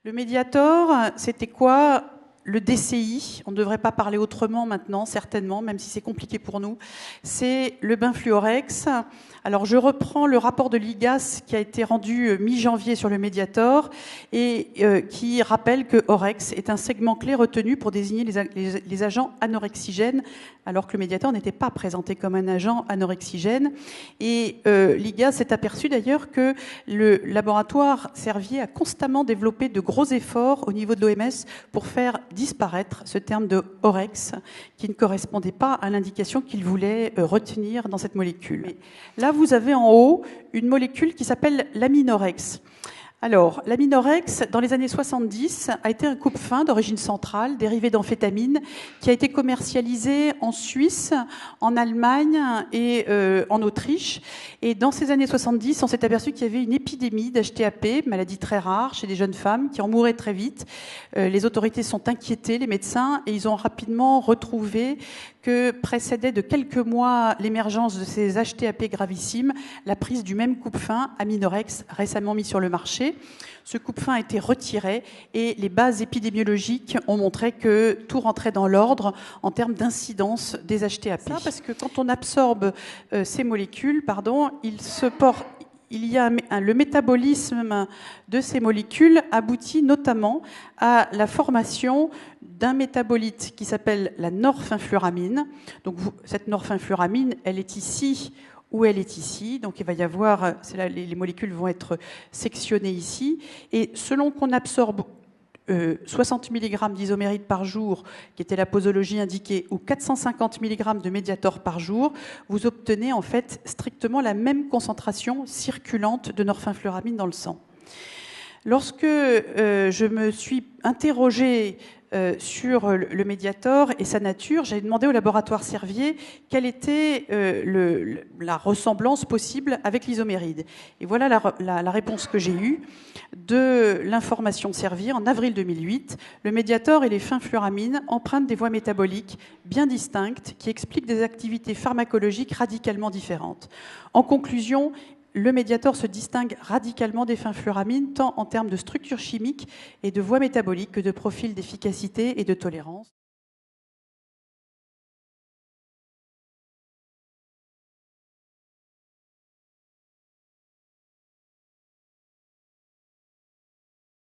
Le Mediator, c'était quoi? Le DCI, on ne devrait pas parler autrement maintenant, certainement, même si c'est compliqué pour nous, c'est le benfluorex. Alors je reprends le rapport de l'IGAS qui a été rendu mi-janvier sur le Mediator et qui rappelle que Orex est un segment clé retenu pour désigner les agents anorexigènes, alors que le Mediator n'était pas présenté comme un agent anorexigène. Et l'IGAS s'est aperçu d'ailleurs que le laboratoire Servier a constamment développé de gros efforts au niveau de l'OMS pour faire disparaître ce terme de Orex qui ne correspondait pas à l'indication qu'il voulait retenir dans cette molécule. Mais là, vous avez en haut une molécule qui s'appelle l'aminorex. Alors, l'aminorex, dans les années 70, a été un coupe-faim d'origine centrale, dérivé d'amphétamine, qui a été commercialisé en Suisse, en Allemagne et en Autriche. Et dans ces années 70, on s'est aperçu qu'il y avait une épidémie d'HTAP, maladie très rare chez des jeunes femmes, qui en mouraient très vite. Les autorités sont inquiétées, les médecins, et ils ont rapidement retrouvé que précédait de quelques mois l'émergence de ces HTAP gravissimes, la prise du même coupe-faim, aminorex, récemment mis sur le marché. Ce coupe-faim a été retiré et les bases épidémiologiques ont montré que tout rentrait dans l'ordre en termes d'incidence des HTAP. Ça parce que quand on absorbe ces molécules, le métabolisme de ces molécules aboutit notamment à la formation d'un métabolite qui s'appelle la norphinfluramine. Donc cette norphinfluramine, elle est ici ou elle est ici. Donc il va y avoir, les molécules vont être sectionnées ici. Et selon qu'on absorbe 60 mg d'isoméride par jour, qui était la posologie indiquée, ou 450 mg de Mediator par jour, vous obtenez en fait strictement la même concentration circulante de norphinfluramine dans le sang. Lorsque je me suis interrogée sur le Mediator et sa nature, j'ai demandé au laboratoire Servier quelle était la ressemblance possible avec l'isoméride. Et voilà la réponse que j'ai eue de l'information Servier en avril 2008. Le Mediator et les fenfluramines empruntent des voies métaboliques bien distinctes qui expliquent des activités pharmacologiques radicalement différentes. En conclusion, le Mediator se distingue radicalement des fenfluramines, tant en termes de structure chimique et de voie métabolique que de profil d'efficacité et de tolérance.